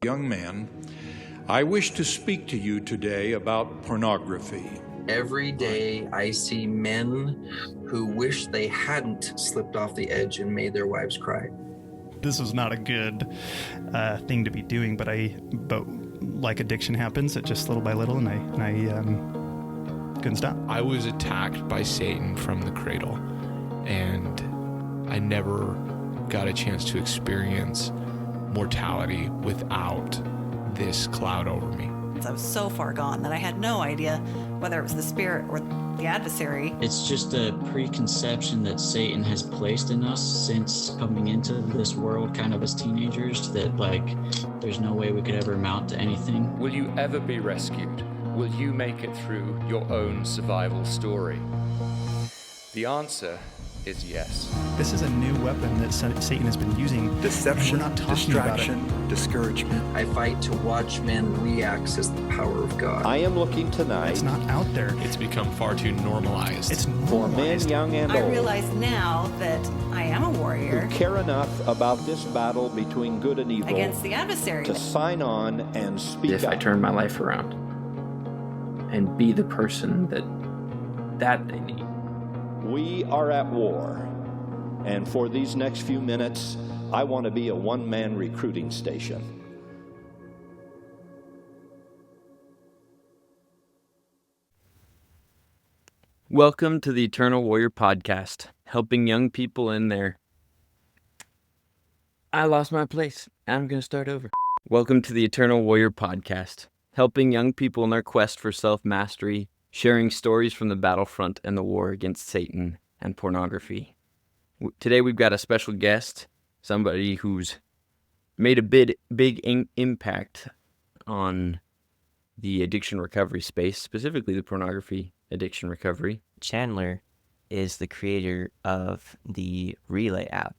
Young man, I wish to speak to you today about pornography. Every day I see men who wish they hadn't slipped off the edge and made their wives cry. This was not a good thing to be doing, but like addiction happens, it just little by little, and I couldn't stop. I was attacked by Satan from the cradle, and I never got a chance to experience mortality without this cloud over me. I was so far gone that I had no idea whether it was the spirit or the adversary. It's just a preconception that Satan has placed in us since coming into this world kind of as teenagers, that there's no way we could ever amount to anything. Will you ever be rescued? Will you make it through your own survival story? The answer is yes. This is a new weapon that Satan has been using. Deception, we're not talking distraction, about it. discouragement. I fight to watch men reaccess the power of God. I am looking tonight. It's not out there. It's become far too normalized. It's for men, young and old. I realize now that I am a warrior who care enough about this battle between good and evil against the adversary to sign on and speak if up. I turn my life around and be the person that they need. We are at war. And for these next few minutes, I want to be a one-man recruiting station. Welcome to the Eternal Warrior Podcast, helping young people in their... I lost my place. I'm going to start over. Welcome to the Eternal Warrior Podcast, helping young people in their quest for self-mastery, sharing stories from the battlefront and the war against Satan and pornography. Today we've got a special guest, somebody who's made a big impact on the addiction recovery space, specifically the pornography addiction recovery. Chandler is the creator of the Relay app,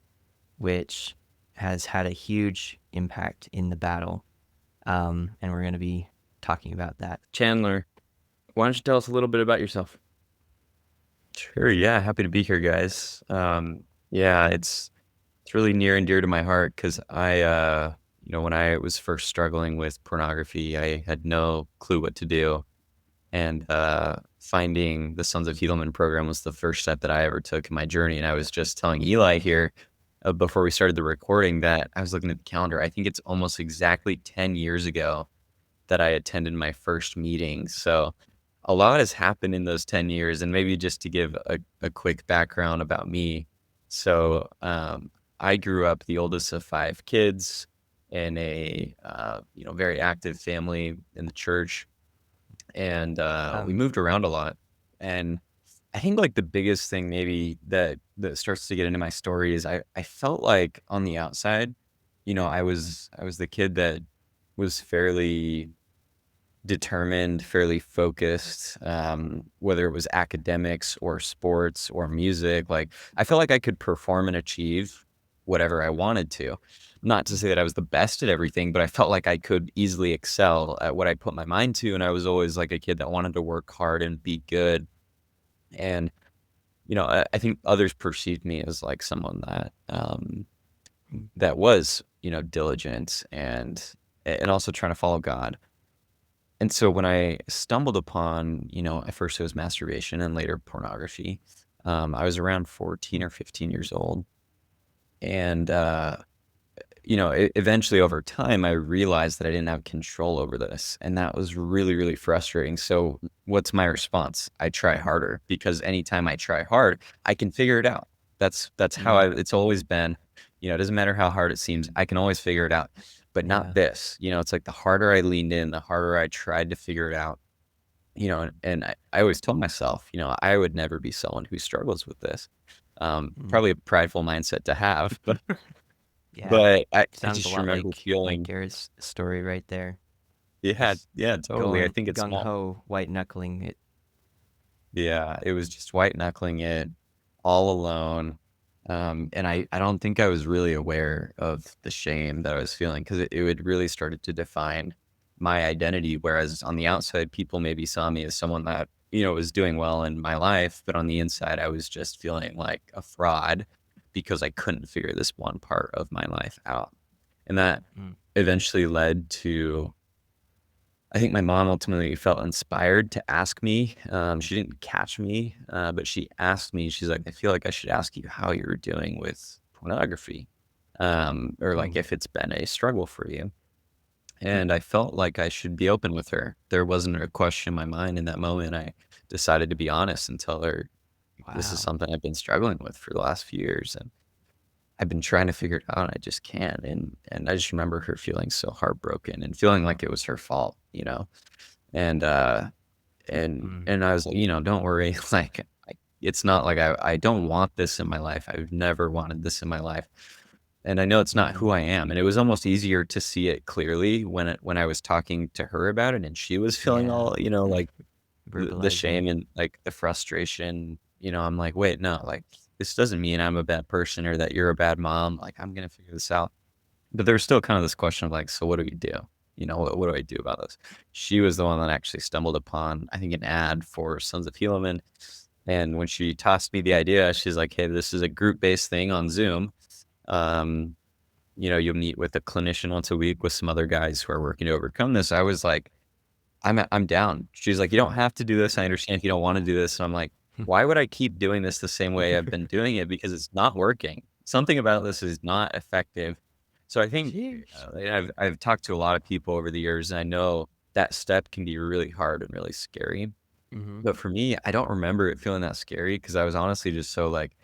which has had a huge impact in the battle, and we're going to be talking about that. Chandler, why don't you tell us a little bit about yourself? Sure, yeah, happy to be here, guys. It's really near and dear to my heart because I, when I was first struggling with pornography, I had no clue what to do. And finding the Sons of Helaman program was the first step that I ever took in my journey. And I was just telling Eli here before we started the recording that I was looking at the calendar. I think it's almost exactly 10 years ago that I attended my first meeting. So a lot has happened in those 10 years. And maybe just to give a quick background about me. So I grew up the oldest of 5 kids in a very active family in the church, and we moved around a lot. And I think the biggest thing maybe that starts to get into my story is I felt like on the outside, I was the kid that was fairly determined, fairly focused, whether it was academics or sports or music. I felt like I could perform and achieve whatever I wanted to. Not to say that I was the best at everything, but I felt like I could easily excel at what I put my mind to. And I was always a kid that wanted to work hard and be good. And, I think others perceived me as someone that was, diligent and also trying to follow God. And so when I stumbled upon, at first it was masturbation and later pornography, I was around 14 or 15 years old. And, eventually over time, I realized that I didn't have control over this. And that was really, really frustrating. So what's my response? I try harder, because anytime I try hard, I can figure it out. That's how it's always been. It doesn't matter how hard it seems. I can always figure it out. But not this, it's the harder I leaned in, the harder I tried to figure it out, and I always told myself, I would never be someone who struggles with this. Probably a prideful mindset to have, but, but I just remember feeling Garrett's story right there. Yeah, totally. I think it's gung-ho, white knuckling it. Yeah, it was just white knuckling it all alone. And I don't think I was really aware of the shame that I was feeling, because it had really started to define my identity. Whereas on the outside, people maybe saw me as someone that, was doing well in my life. But on the inside, I was just feeling like a fraud because I couldn't figure this one part of my life out. And that eventually led to, I think my mom ultimately felt inspired to ask me. She didn't catch me, but she asked me, she's like, I feel like I should ask you how you're doing with pornography, or like if it's been a struggle for you. And I felt like I should be open with her. There wasn't a question in my mind in that moment. I decided to be honest and tell her, this is something I've been struggling with for the last few years. And I've been trying to figure it out and I just can't. And I just remember her feeling so heartbroken and feeling like it was her fault, you know? And, and I was like, you know, don't worry. Like, it's not like I don't want this in my life. I've never wanted this in my life. And I know it's not who I am. And it was almost easier to see it clearly when I was talking to her about it and she was feeling all, you know, like the shame and like the frustration, you know. I'm like, wait, no, like this doesn't mean I'm a bad person or that you're a bad mom. Like, I'm going to figure this out. But there's still kind of this question of like, so what do we do? You know, what do I do about this? She was the one that actually stumbled upon, I think, an ad for Sons of Helaman. And when she tossed me the idea, she's like, hey, this is a group-based thing on Zoom. You know, you'll meet with a clinician once a week with some other guys who are working to overcome this. I was like, I'm down. She's like, you don't have to do this. I understand if you don't want to do this. And I'm like, why would I keep doing this the same way I've been doing it? Because it's not working. Something about this is not effective. So I think I've talked to a lot of people over the years, and I know that step can be really hard and really scary. But for me, I don't remember it feeling that scary because I was honestly just so like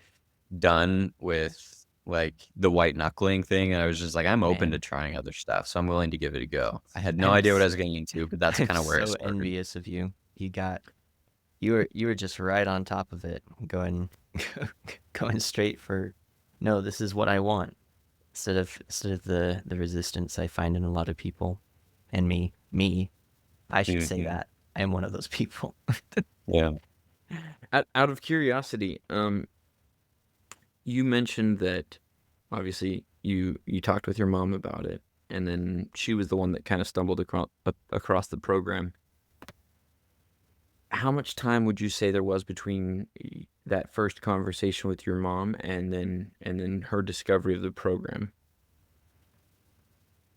done with like the white knuckling thing. And I was just like, I'm open to trying other stuff. So I'm willing to give it a go. I had no idea what I was getting into, but that's kind of where it so started. Envious of you. You were just right on top of it, going straight for, no, this is what I want. Instead of the resistance I find in a lot of people, and me, I should say that I am one of those people. Yeah. Out of curiosity, you mentioned that obviously you talked with your mom about it, and then she was the one that kind of stumbled across the program. How much time would you say there was between that first conversation with your mom and then her discovery of the program?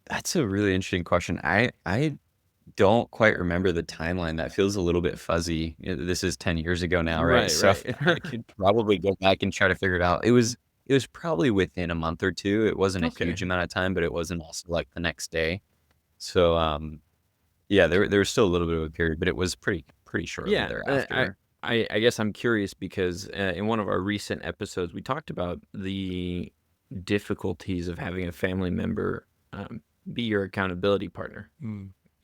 That's a really interesting question. I don't quite remember the timeline. That feels a little bit fuzzy. This is 10 years ago now, right? So I could probably go back and try to figure it out. It was probably within a month or two. It wasn't a huge amount of time, but it wasn't also like the next day. So yeah, there was still a little bit of a period, but it was pretty shortly thereafter. I guess I'm curious because in one of our recent episodes, we talked about the difficulties of having a family member be your accountability partner.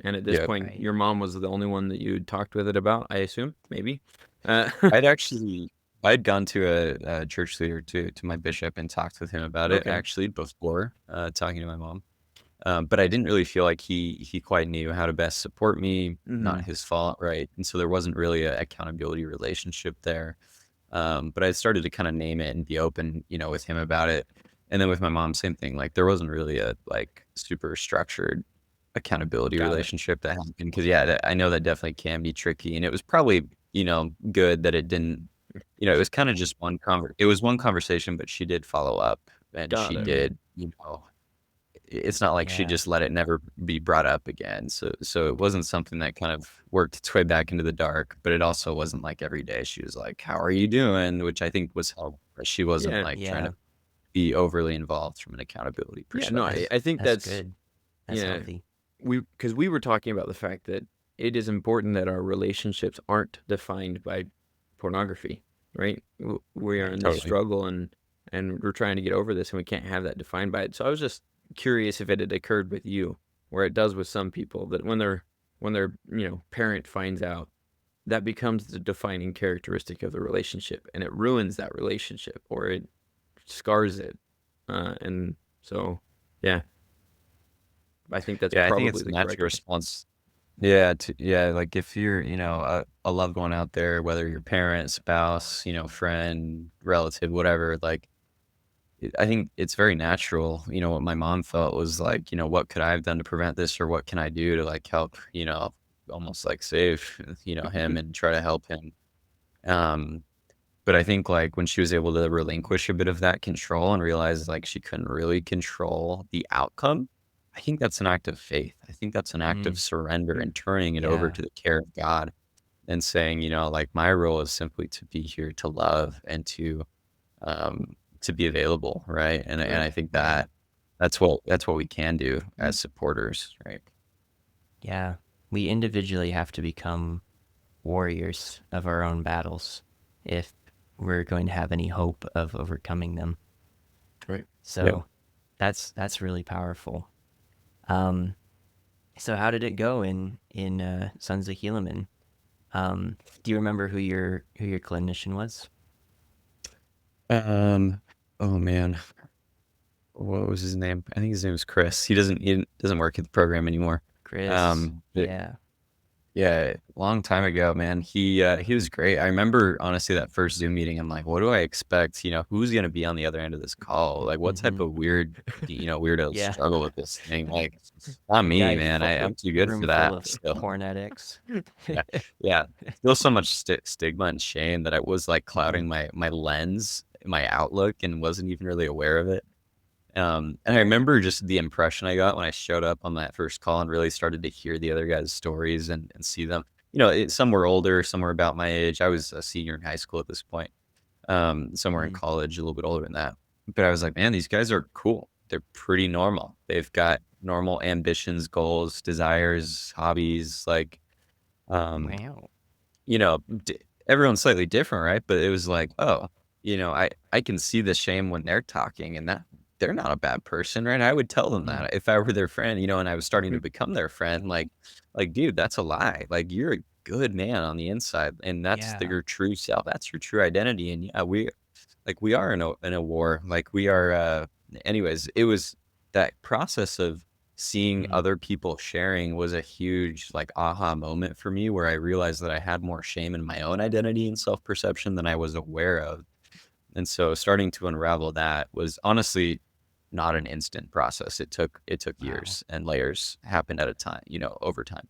And at this point, your mom was the only one that you talked with it about, I assume, maybe? I'd gone to a church leader, to my bishop, and talked with him about it, actually, before talking to my mom. But I didn't really feel like he quite knew how to best support me. Not his fault, right? And so there wasn't really an accountability relationship there. But I started to kind of name it and be open, you know, with him about it. And then with my mom, same thing. Like, there wasn't really a like super structured accountability relationship that happened. Because I know that definitely can be tricky. And it was probably, you know, good that it didn't. You know, it was kind of just one conversation, but she did follow up, and she did, you know. It's not like she just let it never be brought up again. So it wasn't something that kind of worked its way back into the dark, but it also wasn't like every day she was like, how are you doing? Which I think was helpful. She wasn't trying to be overly involved from an accountability perspective. No, I think that's good. That's healthy. Because we were talking about the fact that it is important that our relationships aren't defined by pornography, right? We are in this struggle and we're trying to get over this, and we can't have that defined by it. So I was just curious if it had occurred with you, where it does with some people, that when their you know, parent finds out, that becomes the defining characteristic of the relationship, and it ruins that relationship, or it scars it. And so I think that's probably I think it's a natural response. Like if you're, you know, a loved one out there, whether your parent, spouse, you know, friend, relative, whatever, like, I think it's very natural. You know, what my mom felt was like, you know, what could I have done to prevent this, or what can I do to like help, you know, almost like save, you know, him and try to help him. But I think like when she was able to relinquish a bit of that control and realize like she couldn't really control the outcome, I think that's an act of faith. I think that's an act of surrender and turning it over Yeah. to the care of God and saying, like my role is simply to be here to love and to be available, right? And I think that that's what we can do as supporters, right? Yeah. We individually have to become warriors of our own battles if we're going to have any hope of overcoming them. Right. So that's really powerful. Um, so how did it go in Sons of Helaman? Do you remember who your clinician was? Oh man, what was his name? I think his name was Chris. He doesn't work at the program anymore. Chris. But Yeah. yeah, long time ago, man. He was great. I remember honestly that first Zoom meeting. I'm like, what do I expect? Who's gonna be on the other end of this call? Like, what type of weirdos Yeah. struggle with this thing? Like, not A me, guy man. I'm too good for room full that. of Still, porn addicts. yeah, yeah. Still so much stigma and shame that I was like clouding my lens, my outlook, and wasn't even really aware of it. And I remember just the impression I got when I showed up on that first call and really started to hear the other guys' stories and see them. Some were older, some were about my age. I was a senior in high school at this point. Some were in college, a little bit older than that. But I was like, man, these guys are cool. They're pretty normal. They've got normal ambitions, goals, desires, hobbies. Like, Wow. everyone's slightly different, right? But it was like, oh, I can see the shame when they're talking, and that they're not a bad person, right? I would tell them that if I were their friend, and I was starting to become their friend, like, dude, that's a lie. Like, you're a good man on the inside, and that's Yeah. your true self. That's your true identity. And yeah, we are in a war. Like we are. Anyways, it was that process of seeing other people sharing was a huge like aha moment for me where I realized that I had more shame in my own identity and self-perception than I was aware of. And so starting to unravel that was honestly not an instant process. It took years and layers happened at a time, over time.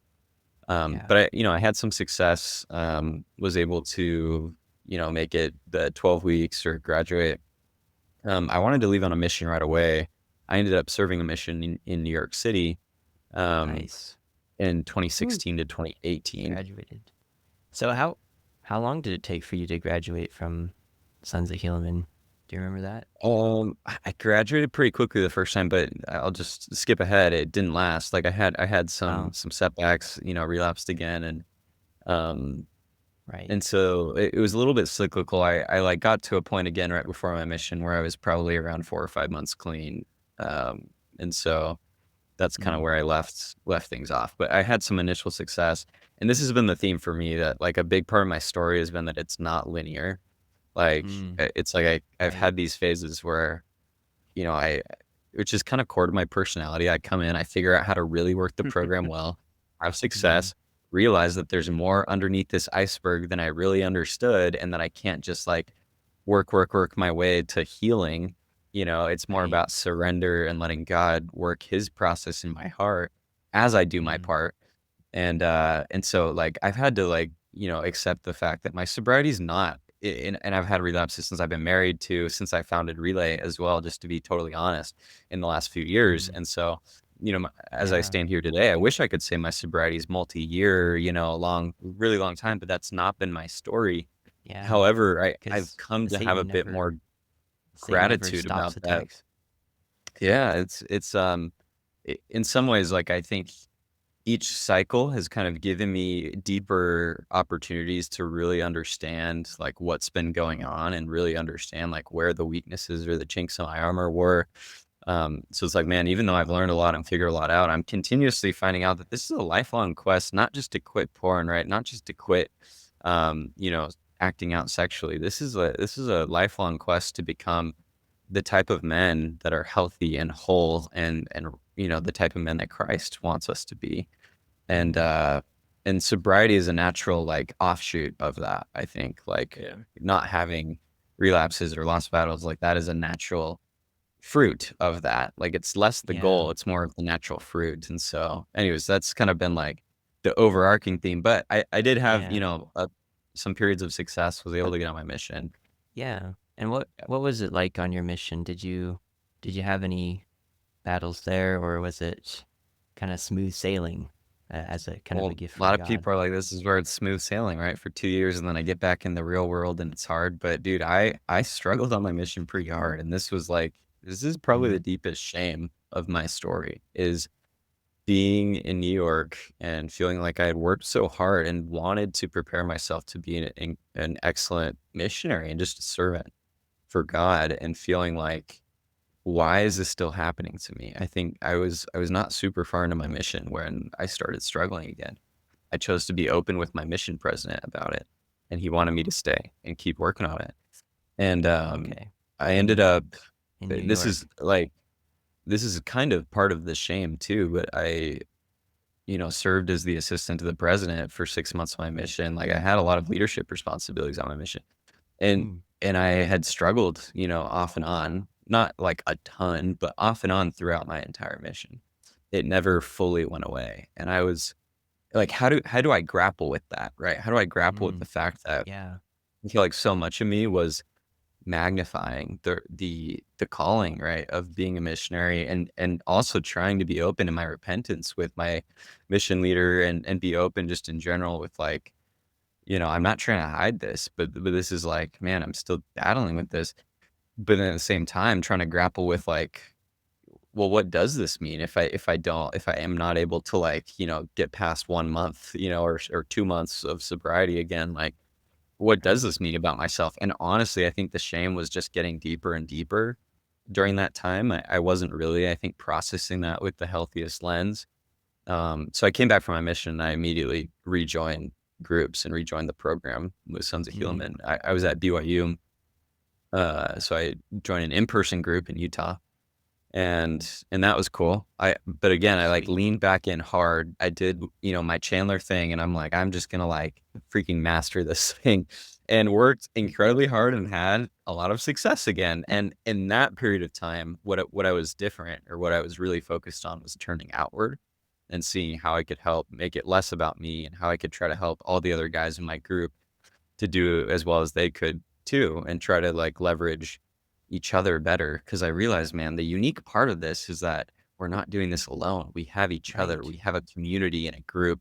But I had some success, was able to, make it the 12 weeks or graduate. I wanted to leave on a mission right away. I ended up serving a mission in New York City, Nice. in 2016 to 2018. Graduated. So how long did it take for you to graduate from Sons of Helaman? Do you remember that? I graduated pretty quickly the first time, but I'll just skip ahead. It didn't last. Like I had some setbacks, relapsed again, and Right. so it was a little bit cyclical. I like got to a point again right before my mission where I was probably around 4 or 5 months clean, and so that's kind of where I left things off. But I had some initial success, and this has been the theme for me that like a big part of my story has been that it's not linear. Like it's like I've had these phases where, which is kind of core to my personality. I come in, I figure out how to really work the program well, have success, realize that there's more underneath this iceberg than I really understood, and that I can't just like work my way to healing. It's more about surrender and letting God work his process in my heart as I do my part. And so like I've had to like, accept the fact that my sobriety is not and I've had relapses since I've been married to since I founded Relay as well, just to be totally honest, in the last few years. And so, as I stand here today, I wish I could say my sobriety is multi-year, long, really long time, but that's not been my story. Yeah. However, I've 'Cause come to Satan have a bit never- more Satan never gratitude stops about that. attacks. Yeah, in some ways, like I think each cycle has kind of given me deeper opportunities to really understand like what's been going on and really understand like where the weaknesses or the chinks in my armor were. So it's like, man, even though I've learned a lot and figured a lot out, I'm continuously finding out that this is a lifelong quest, not just to quit porn, right? Not just to quit, acting out sexually. This is a lifelong quest to become the type of men that are healthy and whole and the type of men that Christ wants us to be. And sobriety is a natural like offshoot of that. I think like not having relapses or lost battles, like that is a natural fruit of that. Like it's less the goal, it's more of the natural fruit. And so anyways, that's kind of been like the overarching theme, but I did have, some periods of success, was able to get on my mission. Yeah. And what was it like on your mission? Did you have any battles there, or was it kind of smooth sailing as a kind of a gift A from lot of God? people are like, this is where it's smooth sailing, right? For 2 years, and then I get back in the real world and it's hard. But dude, I struggled on my mission pretty hard, and this is probably the deepest shame of my story, is being in New York and feeling like I had worked so hard and wanted to prepare myself to be an excellent missionary and just a servant for God, and feeling like, why is this still happening to me? I think I was not super far into my mission when I started struggling again. I chose to be open with my mission president about it, and he wanted me to stay and keep working on it. And Okay. I ended up, In New this York. is like, this is kind of part of the shame too, but I, served as the assistant to the president for 6 months of my mission. Like, I had a lot of leadership responsibilities on my mission. And I had struggled, off and on, not like a ton, but off and on throughout my entire mission. It never fully went away. And I was like, how do I grapple with that, right? How do I grapple with the fact that Yeah. I feel like so much of me was magnifying the calling, right, of being a missionary, and also trying to be open in my repentance with my mission leader, and be open just in general with, like, I'm not trying to hide this, but this is like, man, I'm still battling with this. But at the same time, trying to grapple with, like, well, what does this mean if I am not able to, like, get past 1 month, or 2 months of sobriety again, like, what does this mean about myself? And honestly, I think the shame was just getting deeper and deeper during that time. I wasn't really, I think, processing that with the healthiest lens. So I came back from my mission, and I immediately rejoined groups and rejoined the program with Sons of Helaman. I was at BYU, so I joined an in-person group in Utah, and that was cool. But again, I like leaned back in hard. I did, my Chandler thing, and I'm like, I'm just gonna like freaking master this thing, and worked incredibly hard and had a lot of success again. And in that period of time, what I was different, or what I was really focused on, was turning outward and seeing how I could help make it less about me, and how I could try to help all the other guys in my group to do as well as they could too, and try to like leverage each other better. Because I realized, man, the unique part of this is that we're not doing this alone. We have each other. We have a community and a group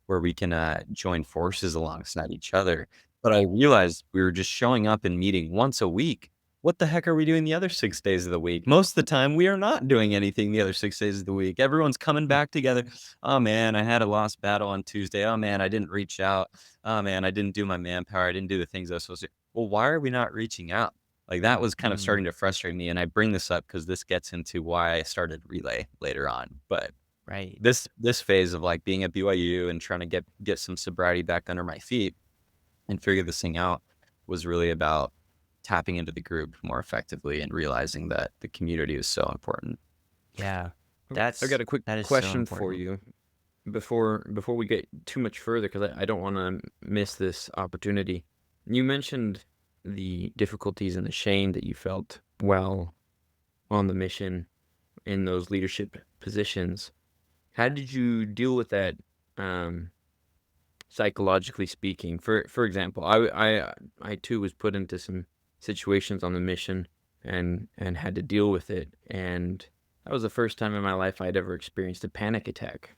where we can join forces alongside each other. But I realized we were just showing up and meeting once a week. What the heck are we doing the other 6 days of the week? Most of the time, we are not doing anything the other 6 days of the week. Everyone's coming back together. Oh man, I had a lost battle on Tuesday. Oh man, I didn't reach out. Oh man, I didn't do my manpower. I didn't do the things I was supposed to. Well, why are we not reaching out? Like, that was kind of starting to frustrate me. And I bring this up because this gets into why I started Relay later on. But Right. this phase of like being at BYU and trying to get some sobriety back under my feet and figure this thing out was really about tapping into the group more effectively and realizing that the community is so important. Yeah. I've got a quick that is so question for important. you before we get too much further, because I don't want to miss this opportunity. You mentioned the difficulties and the shame that you felt while on the mission in those leadership positions. How did you deal with that, psychologically speaking? For example, I too was put into some situations on the mission and had to deal with it, and that was the first time in my life I'd ever experienced a panic attack,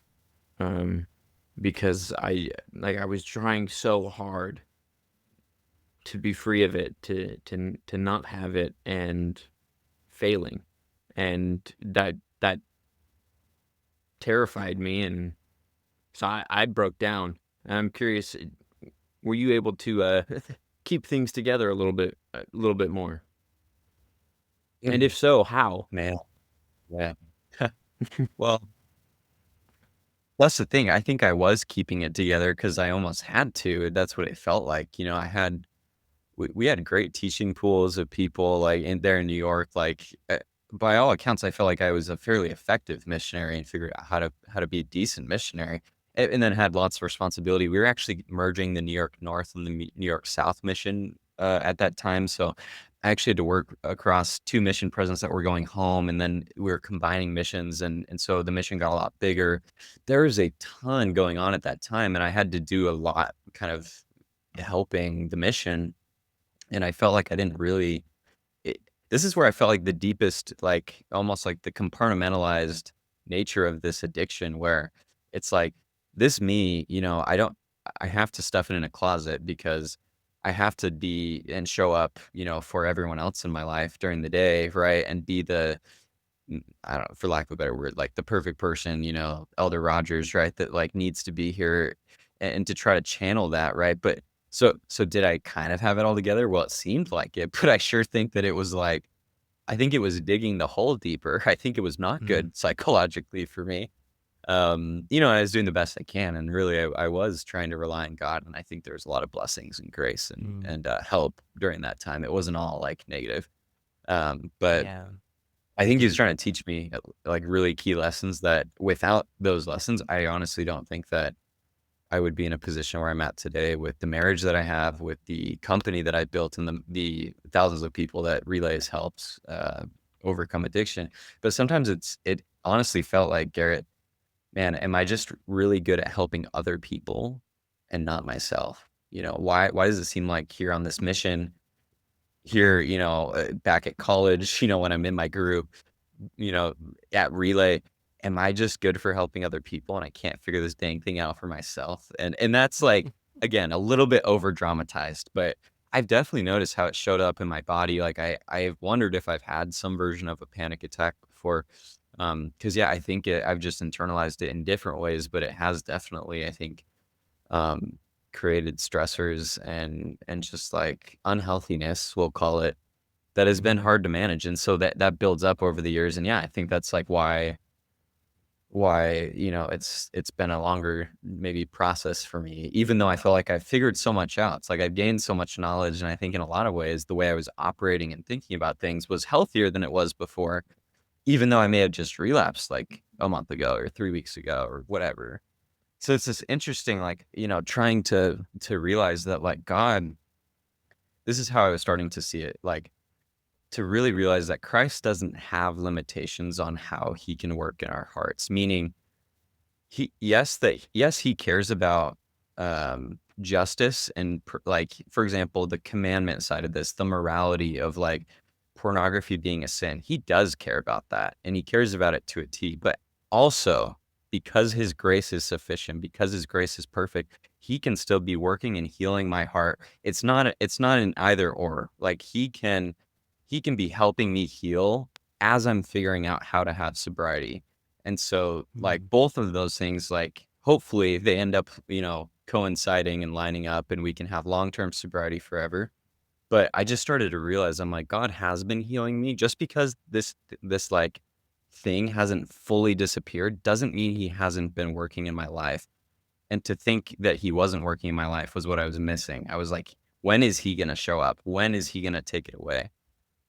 because I was trying so hard to be free of it, to not have it, and failing, and that terrified me, and so I broke down. I'm curious, were you able to keep things together a little bit more? And if so, how? Man, yeah. Well, that's the thing. I think I was keeping it together because I almost had to. That's what it felt like. We had great teaching pools of people like in New York. Like, by all accounts, I felt like I was a fairly effective missionary and figured out how to be a decent missionary, and then had lots of responsibility. We were actually merging the New York North and the New York South mission at that time, so I actually had to work across two mission presidents that were going home, and then we were combining missions, and so the mission got a lot bigger. There was a ton going on at that time, and I had to do a lot, kind of helping the mission, and I felt like I didn't really. this is where I felt like the deepest, like almost like the compartmentalized nature of this addiction, where it's like this me, I have to stuff it in a closet because I have to be and show up, for everyone else in my life during the day, right? And be I don't know, for lack of a better word, like the perfect person, Elder Rogers, right? That like needs to be here and to try to channel that, right? But so did I kind of have it all together? Well, it seemed like it, but I sure think that it was like, I think it was digging the hole deeper. I think it was not good psychologically for me. I was doing the best I can, and really, I was trying to rely on God, and I think there was a lot of blessings and grace and help during that time. It wasn't all like negative, but Yeah. I think he was trying to teach me like really key lessons that without those lessons, I honestly don't think that I would be in a position where I'm at today with the marriage that I have, with the company that I built, and the thousands of people that Relays helps overcome addiction. But sometimes it honestly felt like, Garrett, man, am I just really good at helping other people and not myself? Why does it seem like here on this mission, here, back at college, when I'm in my group, you know, at Relay, am I just good for helping other people and I can't figure this dang thing out for myself? And that's like, again, a little bit over dramatized, but I've definitely noticed how it showed up in my body. Like I've wondered if I've had some version of a panic attack before. Cause yeah, I think I've just internalized it in different ways, but it has definitely, I think, um, created stressors and just like unhealthiness, we'll call it, that has been hard to manage. And so that builds up over the years. And yeah, I think that's like why, it's been a longer maybe process for me, even though I feel like I've figured so much out. It's like I've gained so much knowledge. And I think in a lot of ways, the way I was operating and thinking about things was healthier than it was before, even though I may have just relapsed like a month ago or 3 weeks ago or whatever. So it's this interesting, like, trying to realize that like God, this is how I was starting to see it. Like, to really realize that Christ doesn't have limitations on how he can work in our hearts, meaning yes, he cares about justice and like, for example, the commandment side of this, the morality of like pornography being a sin. He does care about that, and he cares about it to a T. But also, because his grace is sufficient, because his grace is perfect, he can still be working and healing my heart. It's not an either or. Like he can be helping me heal as I'm figuring out how to have sobriety. And so like both of those things, like hopefully they end up, coinciding and lining up, and we can have long-term sobriety forever. But I just started to realize, I'm like, God has been healing me. Just because this like thing hasn't fully disappeared doesn't mean he hasn't been working in my life. And to think that he wasn't working in my life was what I was missing. I was like, when is he going to show up? When is he going to take it away?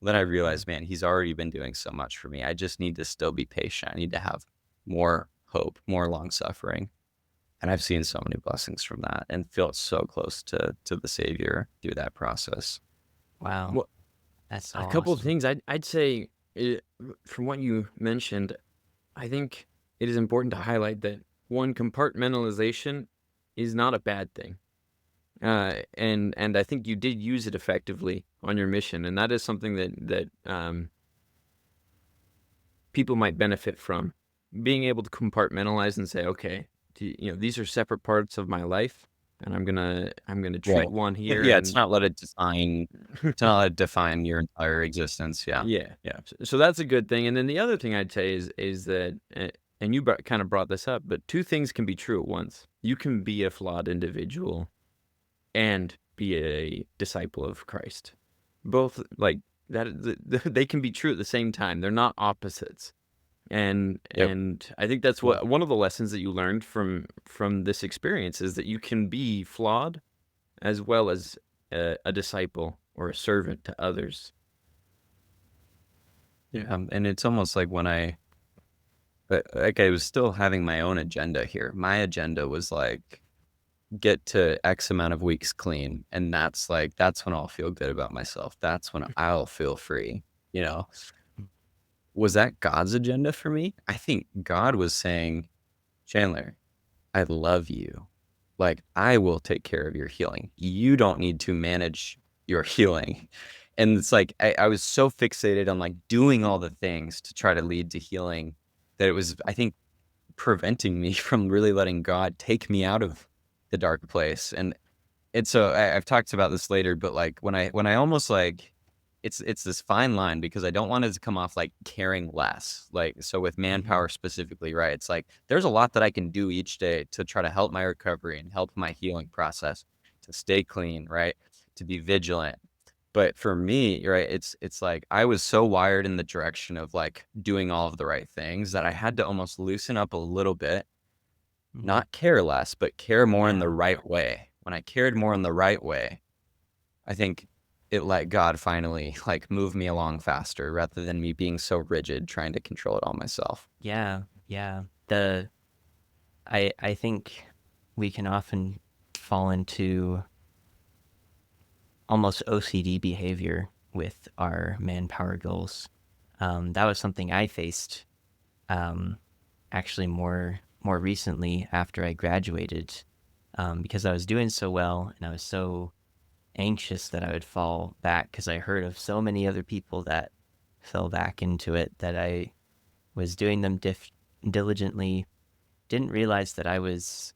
Then I realized, man, he's already been doing so much for me. I just need to still be patient. I need to have more hope, more long suffering. And I've seen so many blessings from that and felt so close to the Savior through that process. Wow. Well, That's so a couple of awesome. things I'd say, from what you mentioned, I think it is important to highlight that one, compartmentalization is not a bad thing. And I think you did use it effectively on your mission, and that is something that people might benefit from, being able to compartmentalize and say, okay, these are separate parts of my life, and I'm gonna treat Right. one here. Yeah, and it's not let it define your entire existence. Yeah. Yeah. Yeah. So that's a good thing. And then the other thing I'd say is that, and you kind of brought this up, but two things can be true at once. You can be a flawed individual and be a disciple of Christ. Both, like that, they can be true at the same time. They're not opposites. And Yep. and I think that's what one of the lessons that you learned from this experience is that you can be flawed as well as a disciple or a servant to others. Yeah. And it's almost like but like I was still having my own agenda here. My agenda was like, get to X amount of weeks clean. And that's when I'll feel good about myself. That's when I'll feel free, Was that God's agenda for me? I think God was saying, Chandler, I love you. Like, I will take care of your healing. You don't need to manage your healing. And it's like I was so fixated on like doing all the things to try to lead to healing that it was, I think, preventing me from really letting God take me out of the dark place. And so I've talked about this later, but like when I almost like it's this fine line, because I don't want it to come off like caring less. Like, so with manpower specifically, right? It's like there's a lot that I can do each day to try to help my recovery and help my healing process, to stay clean, right? To be vigilant. But for me, right, it's like I was so wired in the direction of like doing all of the right things that I had to almost loosen up a little bit, not care less, but care more in the right way. When I cared more in the right way, I think it let God finally like move me along faster, rather than me being so rigid trying to control it all myself. Yeah, yeah. I think we can often fall into almost OCD behavior with our manpower goals. That was something I faced actually more recently after I graduated, because I was doing so well and I was so anxious that I would fall back, because I heard of so many other people that fell back into it, that I was doing them diligently, didn't realize that I was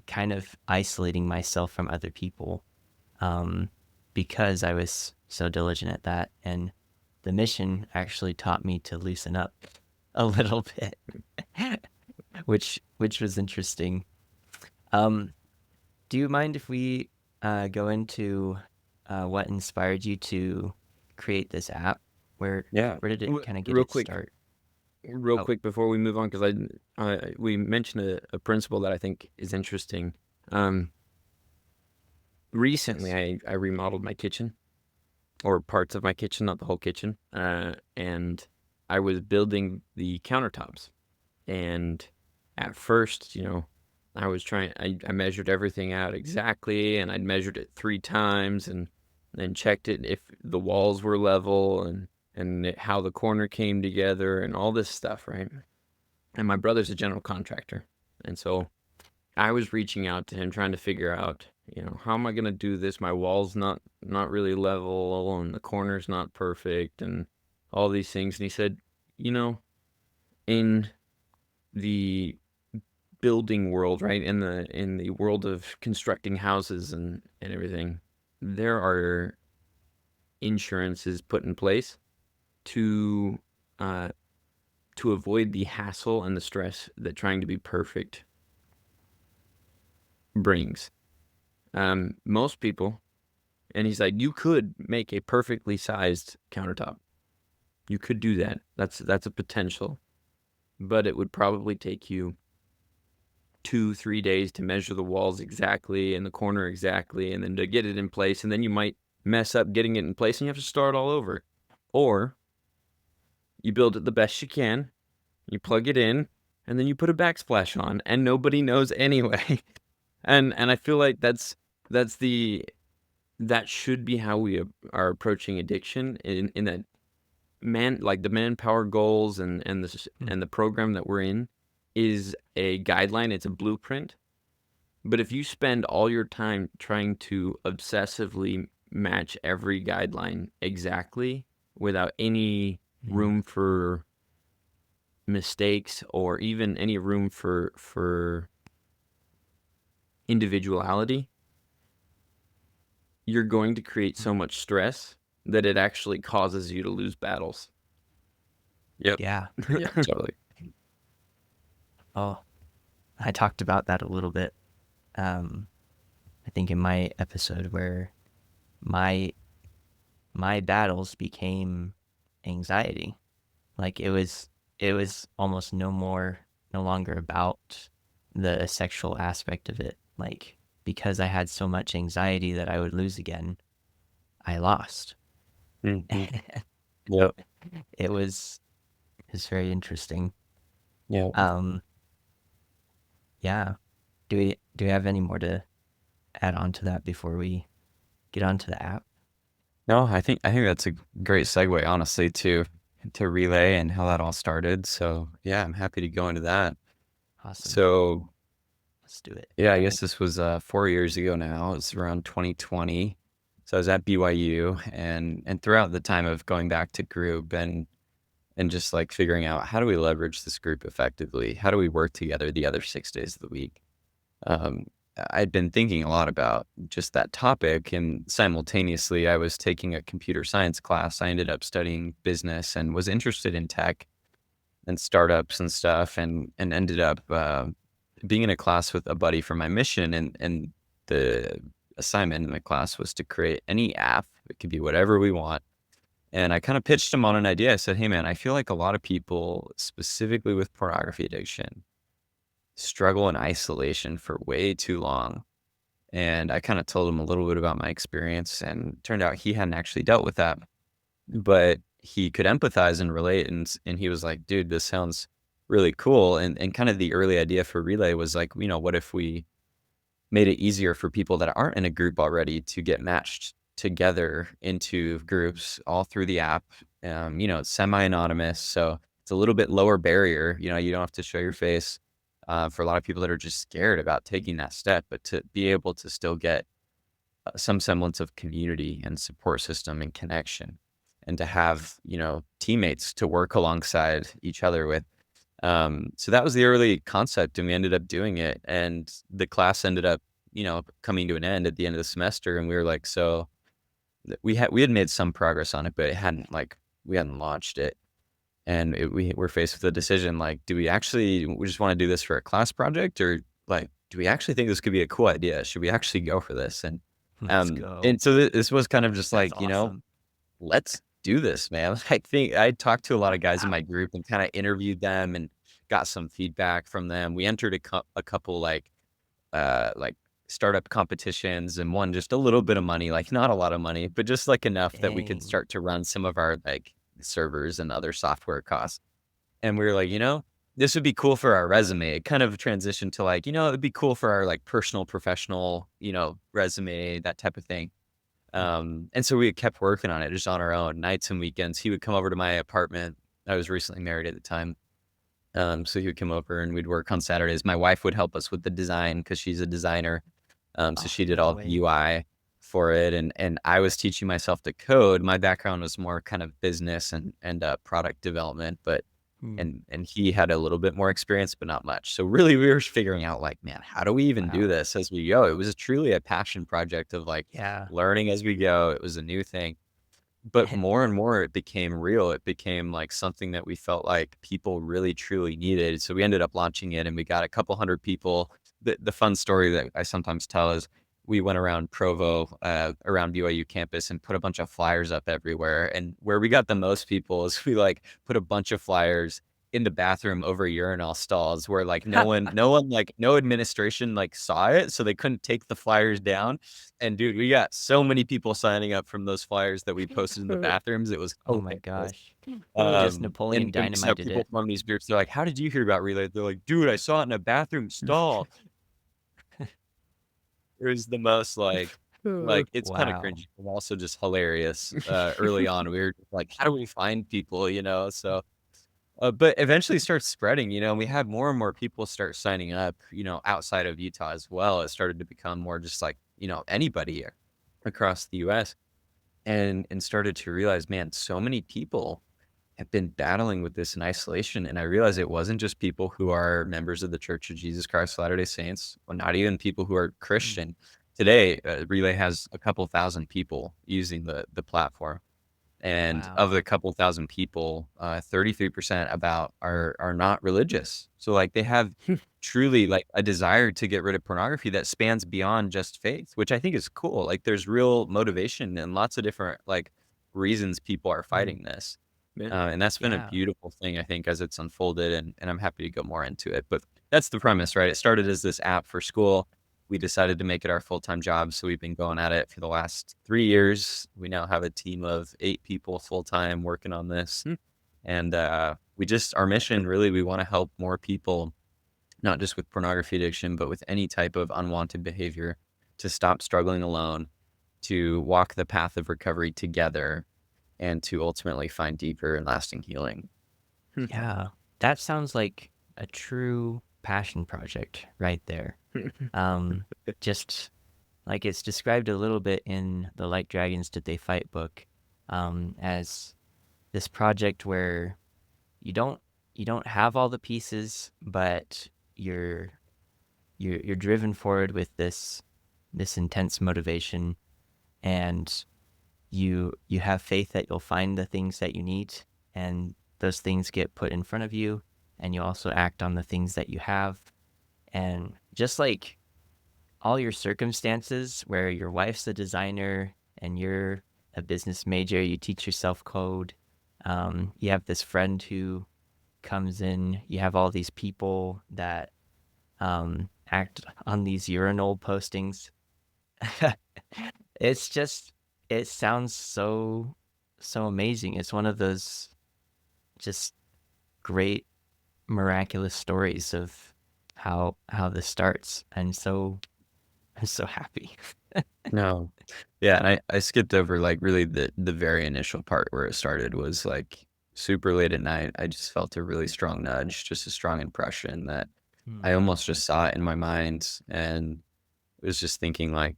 kind of isolating myself from other people, because I was so diligent at that. And the mission actually taught me to loosen up a little bit, which was interesting. Do you mind if we go into what inspired you to create this app? Where did it kind of get real its quick, start? quick before we move on, because we mentioned a principle that I think is interesting. Recently, I remodeled my kitchen, or parts of my kitchen, not the whole kitchen, and I was building the countertops. And at first, I was I measured everything out exactly, and I'd measured it 3 times, and then checked it if the walls were level, and how the corner came together, and all this stuff, right? And my brother's a general contractor, and so I was reaching out to him, trying to figure out, how am I going to do this? My wall's not really level, and the corner's not perfect, and all these things. And he said, in the building world, right, in the world of constructing houses and everything, there are insurances put in place to avoid the hassle and the stress that trying to be perfect brings. Most people, and he's like, you could make a perfectly sized countertop. You could do that. That's a potential, but it would probably take you 2-3 days to measure the walls exactly and the corner exactly, and then to get it in place, and then you might mess up getting it in place and you have to start all over. Or you build it the best you can, you plug it in, and then you put a backsplash on, and nobody knows anyway. and I feel like that should be how we are approaching addiction, in that the manpower goals and the program that we're in is a guideline, it's a blueprint. But if you spend all your time trying to obsessively match every guideline exactly without any room for mistakes, or even any room for individuality, you're going to create so much stress that it actually causes you to lose battles. Yep. Yeah. Yeah, totally. Oh, I talked about that a little bit. I think in my episode, where my battles became anxiety. Like it was almost no longer about the sexual aspect of it. Like, because I had so much anxiety that I would lose again, I lost. Mm-hmm. Yep. It's very interesting. Yeah. Yeah. Do we have any more to add on to that before we get onto the app? No, I think that's a great segue, honestly, to Relay and how that all started. So yeah, I'm happy to go into that. Awesome. So let's do it. Yeah, I guess this was 4 years ago now. It was around 2020. So I was at BYU, and throughout the time of going back to group and just like figuring out how do we leverage this group effectively? How do we work together the other 6 days of the week? Um, I'd been thinking a lot about just that topic, and simultaneously, I was taking a computer science class. I ended up studying business and was interested in tech and startups and stuff, and ended up being in a class with a buddy for my mission, and the assignment in the class was to create any app. It could be whatever we want. And I kind of pitched him on an idea. I said, hey, man, I feel like a lot of people, specifically with pornography addiction, struggle in isolation for way too long. And I kind of told him a little bit about my experience, and turned out he hadn't actually dealt with that, but he could empathize and relate. And he was like, dude, this sounds really cool. And kind of the early idea for Relay was like, what if we made it easier for people that aren't in a group already to get matched together into groups all through the app. It's semi-anonymous, so it's a little bit lower barrier. You don't have to show your face for a lot of people that are just scared about taking that step, but to be able to still get some semblance of community and support system and connection, and to have, teammates to work alongside each other with. So that was the early concept, and we ended up doing it, and the class ended up, coming to an end at the end of the semester. And we were like, so we had made some progress on it, but we hadn't launched it. And we were faced with a decision, like, we just want to do this for a class project, or like, do we actually think this could be a cool idea? Should we actually go for this? And Let's go. and so this was kind of just That's like, awesome. let's do this, man. I think I talked to a lot of guys in my group and kind of interviewed them and got some feedback from them. We entered a couple like startup competitions, and won just a little bit of money, like not a lot of money, but just like enough that we could Dang. start to run some of our like servers and other software costs. And we were like, this would be cool for our resume. It kind of transitioned to like, it'd be cool for our like personal, professional, resume, that type of thing. And so we kept working on it just on our own, nights and weekends. He would come over to my apartment. I was recently married at the time. So he would come over and we'd work on Saturdays. My wife would help us with the design because she's a designer. So she did all the UI for it. And I was teaching myself to code. My background was more kind of business and product development, but and he had a little bit more experience, but not much. So really we were figuring out like, man, how do we even do this as we go? It was truly a passion project of like learning as we go. It was a new thing. But more and more it became real. It became like something that we felt like people really truly needed. So we ended up launching it, and we got a couple hundred people. The fun story that I sometimes tell is we went around Provo, around BYU campus, and put a bunch of flyers up everywhere. And where we got the most people is we like put a bunch of flyers in the bathroom over urinal stalls where like no administration like saw it, so they couldn't take the flyers down. And dude, we got so many people signing up from those flyers that we posted in the bathrooms. It was Oh my gosh. Just Napoleon and we saw Dynamited people it. from these groups. They're like, "How did you hear about Relay?" They're like, "Dude, I saw it in a bathroom stall." It was the most like it's kind of Wow. cringy, but also just hilarious. Early on, we were like, "How do we find people?" So. But eventually starts spreading, and we had more and more people start signing up, outside of Utah as well. It started to become more just like, anybody across the US, and started to realize, man, so many people have been battling with this in isolation. And I realized it wasn't just people who are members of the Church of Jesus Christ of Latter-day Saints, or not even people who are Christian. Today, Relay has a couple thousand people using the platform. And of the couple thousand people, 33% are not religious. So like they have truly like a desire to get rid of pornography that spans beyond just faith, which I think is cool. Like there's real motivation and lots of different like reasons people are fighting this. And that's been a beautiful thing, I think, as it's unfolded, and I'm happy to go more into it. But that's the premise, right? It started as this app for school. We decided to make it our full-time job, so we've been going at it for the last 3 years. We now have a team of 8 people full-time working on this. And our mission, really, we want to help more people, not just with pornography addiction, but with any type of unwanted behavior, to stop struggling alone, to walk the path of recovery together, and to ultimately find deeper and lasting healing. Yeah, that sounds like a true passion project right there. Just like it's described a little bit in the Like Dragons Did They Fight book, as this project where you don't have all the pieces, but you're driven forward with this intense motivation, and you have faith that you'll find the things that you need, and those things get put in front of you, and you also act on the things that you have. And just like all your circumstances where your wife's a designer and you're a business major, you teach yourself code, you have this friend who comes in, you have all these people that act on these urinal postings. It's just, it sounds so amazing. It's one of those just great miraculous stories of how this starts. And so I'm so happy. No. Yeah, and I skipped over like really the very initial part where it started was like super late at night. I just felt a really strong nudge, just a strong impression that I almost just saw it in my mind and was just thinking like,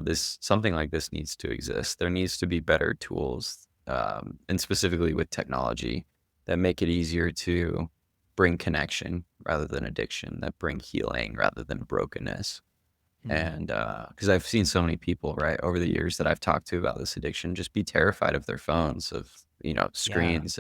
this something like this needs to exist. There needs to be better tools, and specifically with technology that make it easier to bring connection rather than addiction, that bring healing rather than brokenness. And because I've seen so many people, right, over the years that I've talked to about this addiction, just be terrified of their phones, of screens,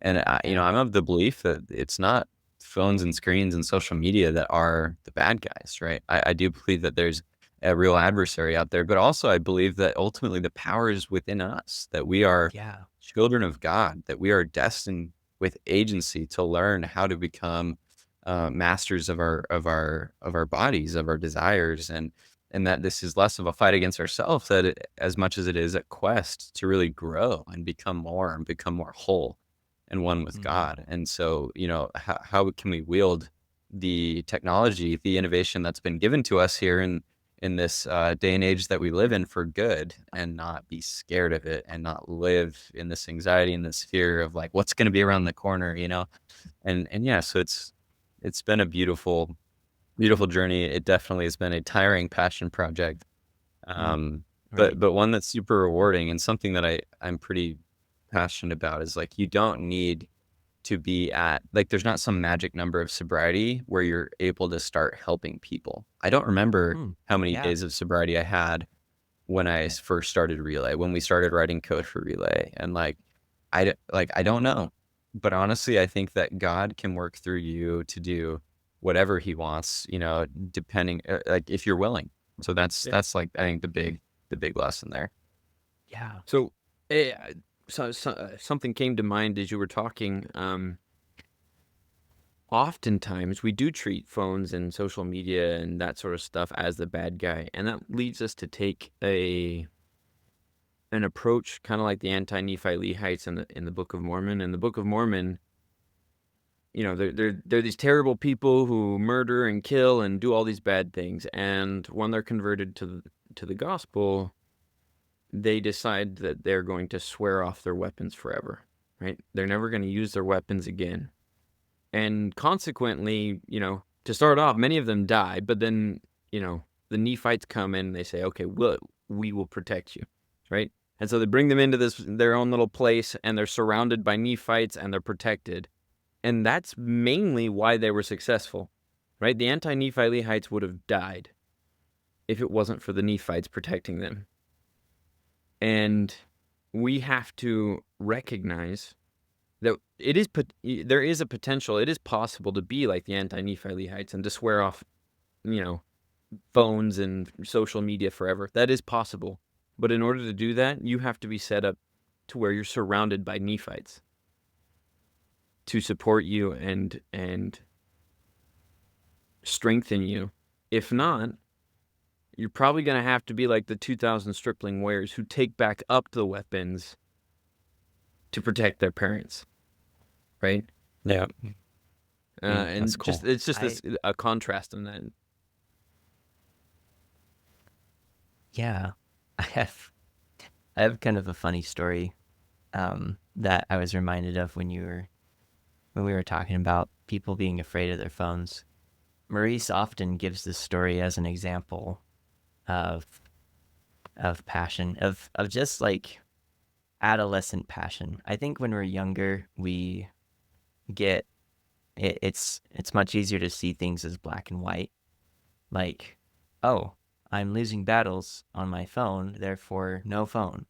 and I'm of the belief that it's not phones and screens and social media that are the bad guys, right? I do believe that there's a real adversary out there, but also I believe that ultimately the power is within us, that we are children of God, that we are destined with agency to learn how to become masters of our bodies, of our desires, and that this is less of a fight against ourselves as much as it is a quest to really grow and become more whole and one with God. And so, how can we wield the technology, the innovation that's been given to us here in this day and age that we live in for good, and not be scared of it, and not live in this anxiety and this fear of like what's going to be around the corner, and yeah, so it's been a beautiful journey. It definitely has been a tiring passion project, but one that's super rewarding, and something that I'm pretty passionate about is like, you don't need to be at like, there's not some magic number of sobriety where you're able to start helping people. I don't remember how many days of sobriety I had when I first started Relay, when we started writing code for Relay, and I don't know. But honestly, I think that God can work through you to do whatever he wants, depending, like if you're willing. So that's like, I think the big lesson there. Yeah. So, something came to mind as you were talking. Oftentimes we do treat phones and social media and that sort of stuff as the bad guy, and that leads us to take an approach kind of like the anti-Nephi Lehites in the Book of Mormon. In the Book of Mormon, they're these terrible people who murder and kill and do all these bad things, and when they're converted to the gospel, they decide that they're going to swear off their weapons forever, right? They're never going to use their weapons again. And consequently, to start off, many of them die, but then, the Nephites come in and they say, okay, we will protect you, right? And so they bring them into their own little place, and they're surrounded by Nephites, and they're protected. And that's mainly why they were successful, right? The anti-Nephi Lehites would have died if it wasn't for the Nephites protecting them. And we have to recognize that there is a potential, it is possible to be like the anti-Nephi Lehites and to swear off, phones and social media forever. That is possible. But in order to do that, you have to be set up to where you're surrounded by Nephites to support you and strengthen you. If not, you're probably going to have to be like the 2,000 stripling warriors who take back up the weapons to protect their parents, right? Yeah. And that's cool. it's just a contrast in that. Yeah, I have kind of a funny story that I was reminded of when we were talking about people being afraid of their phones. Maurice often gives this story as an example of passion, of just like adolescent passion. I think when we're younger, we get it's much easier to see things as black and white. Like, oh, I'm losing battles on my phone, therefore no phone.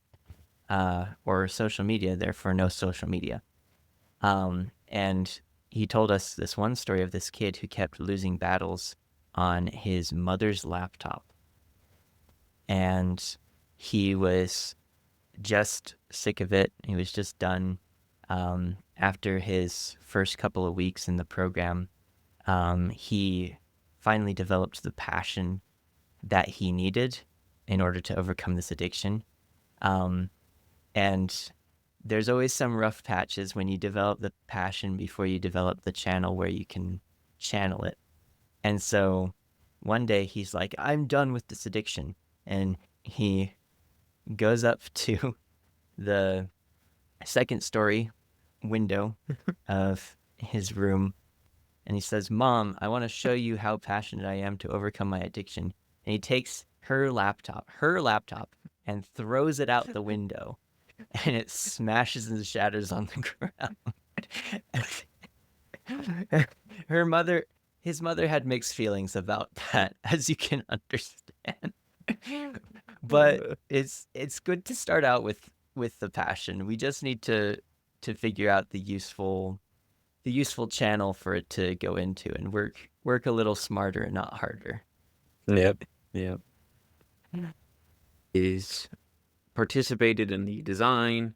Or social media, therefore no social media. And he told us this one story of this kid who kept losing battles on his mother's laptop. And he was just sick of it. He was just done. After his first couple of weeks in the program, he finally developed the passion that he needed in order to overcome this addiction. And there's always some rough patches when you develop the passion before you develop the channel where you can channel it. And so one day he's like, I'm done with this addiction. And he goes up to the second story window of his room and he says, Mom, I want to show you how passionate I am to overcome my addiction. And he takes her laptop, and throws it out the window. And it smashes and shatters on the ground. His mother had mixed feelings about that, as you can understand. But it's good to start out with the passion. We just need to figure out the useful channel for it to go into and work a little smarter and not harder. Yep. Is participated in the design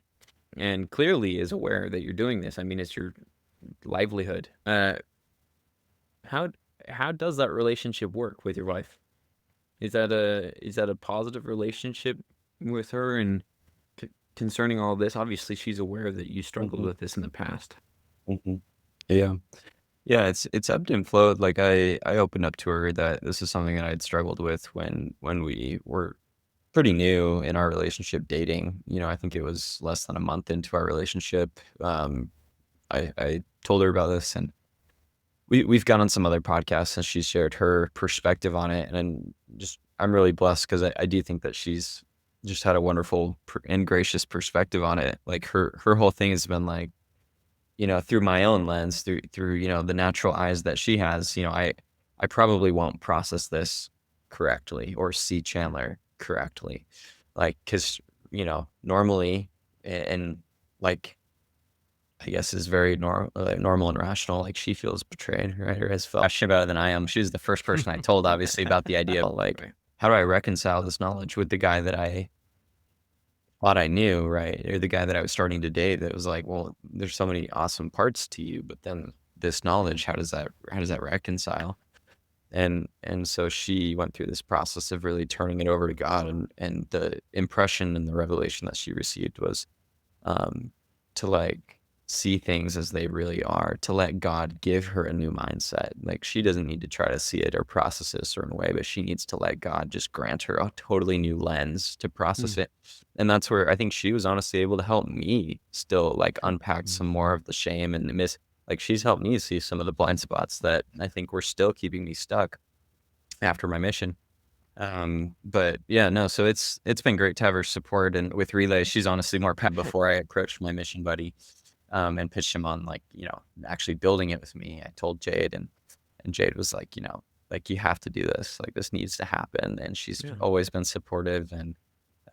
and clearly is aware that you're doing this. I mean, it's your livelihood. How does that relationship work with your wife? Is that a positive relationship with her? And concerning all this, obviously she's aware that you struggled with this in the past. Yeah. Yeah, it's ebbed and flowed. Like I opened up to her that this is something that I'd struggled with when we were pretty new in our relationship dating. I think it was less than a month into our relationship. I told her about this, and we've gone on some other podcasts and she's shared her perspective on it. And I'm really blessed because I do think that she's just had a wonderful and gracious perspective on it. Like her whole thing has been like, through my own lens, through the natural eyes that she has, I probably won't process this correctly or see Chandler correctly. Like, because, normally, and like, I guess is very normal and rational. Like she feels betrayed, right? Or has felt passionate about it than I am. She was the first person I told, obviously, about the idea of like, how do I reconcile this knowledge with the guy that I thought I knew, right? Or the guy that I was starting to date that was like, well, there's so many awesome parts to you, but then this knowledge, how does that reconcile? And so she went through this process of really turning it over to God, and the impression and the revelation that she received was to like see things as they really are, to let God give her a new mindset. Like she doesn't need to try to see it or process it a certain way, but she needs to let God just grant her a totally new lens to process it. And that's where I think she was honestly able to help me still like unpack some more of the shame and the like she's helped me see some of the blind spots that I think were still keeping me stuck after my mission. But yeah, no, so it's been great to have her support. And with Relay, she's honestly more before I approached my mission buddy and pitched him on like, actually building it with me. I told Jade, and Jade was like, like you have to do this, like this needs to happen. And she's always been supportive, and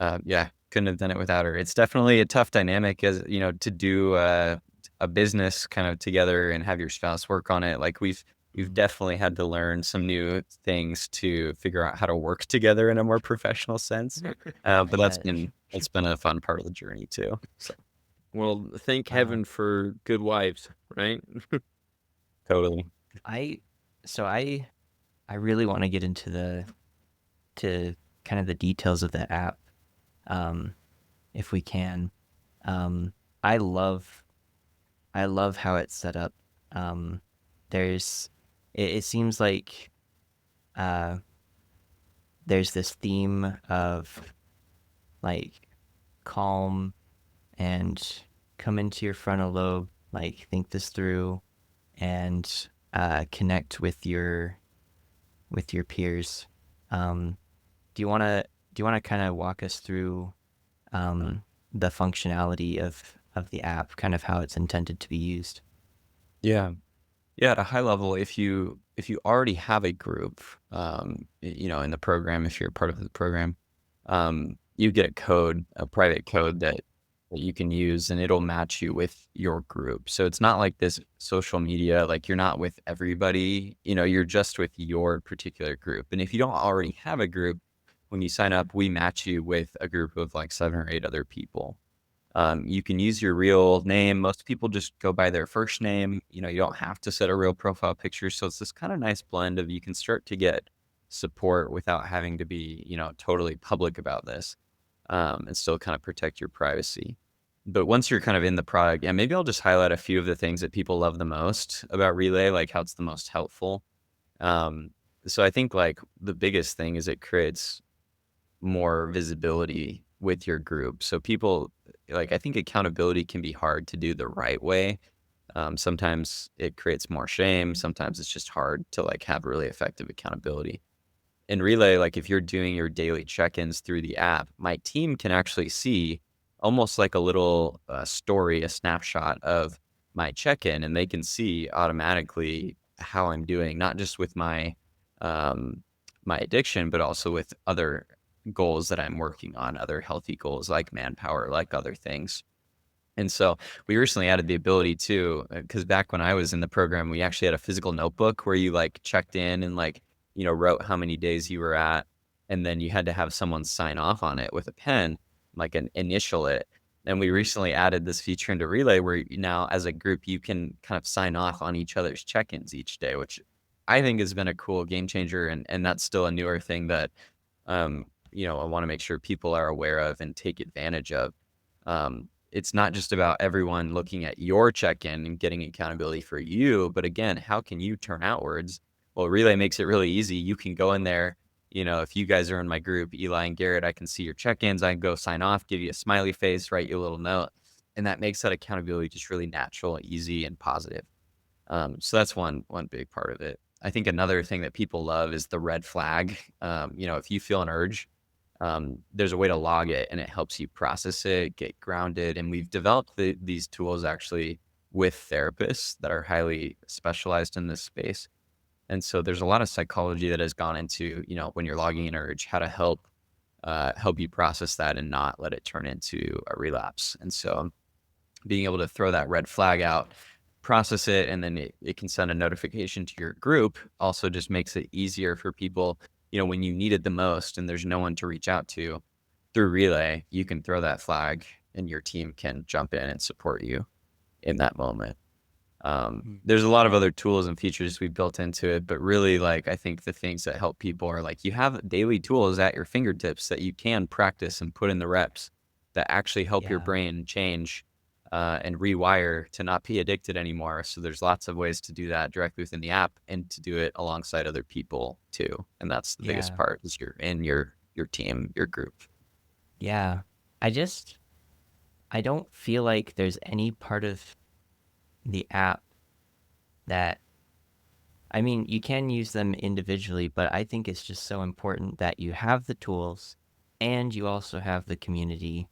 couldn't have done it without her. It's definitely a tough dynamic as, to do a business kind of together and have your spouse work on it. Like we've definitely had to learn some new things to figure out how to work together in a more professional sense. But it's been a fun part of the journey too. So. Well, thank heaven for good wives, right? Totally. I really want to get into kind of the details of the app, if we can. I love how it's set up. It seems like there's this theme of like calm and come into your frontal lobe, like think this through and connect with your peers. Do do you want to kind of walk us through the functionality of the app, kind of how it's intended to be used? Yeah. Yeah, at a high level, if you already have a group, in the program, if you're part of the program, you get a code, a private code that you can use, and it'll match you with your group. So it's not like this social media, like you're not with everybody, you're just with your particular group. And if you don't already have a group, when you sign up, we match you with a group of like 7 or 8 other people. You can use your real name. Most people just go by their first name. You don't have to set a real profile picture. So it's this kind of nice blend of you can start to get support without having to be, totally public about this, and still kind of protect your privacy. But once you're kind of in the product, yeah, maybe I'll just highlight a few of the things that people love the most about Relay, like how it's the most helpful. So I think like the biggest thing is it creates more visibility with your group. So people, like, I think accountability can be hard to do the right way. Sometimes it creates more shame. Sometimes it's just hard to like have really effective accountability. In Relay, like if you're doing your daily check-ins through the app, my team can actually see almost like a little story, a snapshot of my check-in, and they can see automatically how I'm doing, not just with my my addiction, but also with other goals that I'm working on, other healthy goals like manpower, like other things. And so we recently added the ability to, because back when I was in the program, we actually had a physical notebook where you like checked in and like, wrote how many days you were at, and then you had to have someone sign off on it with a pen, like an initial it. And we recently added this feature into Relay where now as a group, you can kind of sign off on each other's check-ins each day, which I think has been a cool game changer. And that's still a newer thing that, I want to make sure people are aware of and take advantage of. It's not just about everyone looking at your check-in and getting accountability for you, but again, how can you turn outwards? Well, Relay makes it really easy. You can go in there, if you guys are in my group, Eli and Garrett, I can see your check-ins. I can go sign off, give you a smiley face, write you a little note. And that makes that accountability just really natural, easy, and positive. So that's one big part of it. I think another thing that people love is the red flag. If you feel an urge, there's a way to log it, and it helps you process it, get grounded. And we've developed these tools actually with therapists that are highly specialized in this space. And so there's a lot of psychology that has gone into, when you're logging an urge, how to help you process that and not let it turn into a relapse. And so being able to throw that red flag out, process it, and then it can send a notification to your group also just makes it easier for people, when you need it the most and there's no one to reach out to. Through Relay, you can throw that flag and your team can jump in and support you in that moment. There's a lot of other tools and features we've built into it, but really, like, I think the things that help people are like, you have daily tools at your fingertips that you can practice and put in the reps that actually help your brain change and rewire to not be addicted anymore. So there's lots of ways to do that directly within the app and to do it alongside other people too. And that's the biggest part, is you're in your team, your group. Yeah. I don't feel like there's any part of the app that, I mean, you can use them individually, but I think it's just so important that you have the tools and you also have the community,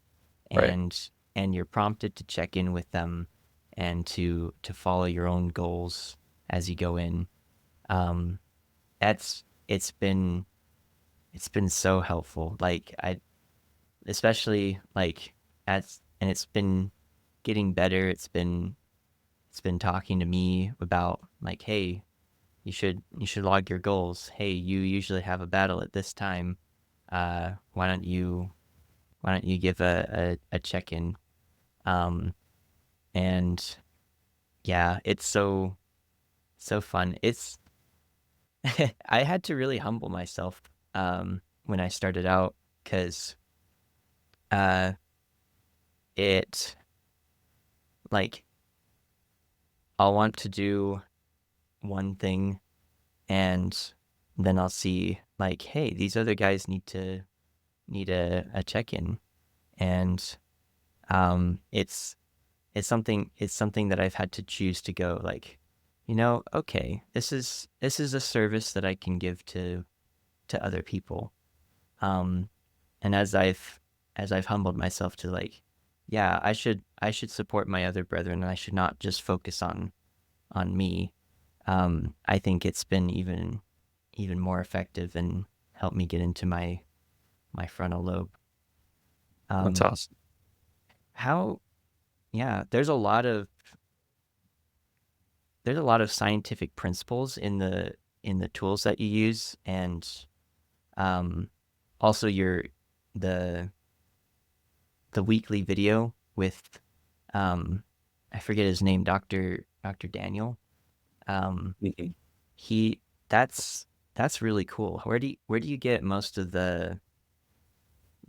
and you're prompted to check in with them and to follow your own goals as you go in. It's been so helpful. Like especially like and it's been getting better. It's been talking to me about like, hey, you should log your goals. Hey, you usually have a battle at this time. Why don't you give a check-in? And yeah, it's so fun. It's I had to really humble myself when I started out, because it, like, I'll want to do one thing and then I'll see like, hey, these other guys need a check-in, and it's something that I've had to choose to go like, okay, this is a service that I can give to other people. And as I've humbled myself to like, yeah, I should support my other brethren, and I should not just focus on me. I think it's been even more effective and helped me get into my frontal lobe. That's Um, awesome. how Yeah, there's a lot of scientific principles in the tools that you use, and um, also the the weekly video with um, I forget his name, Dr. Daniel. Um, Mhm. he that's really cool. Where do you get most of the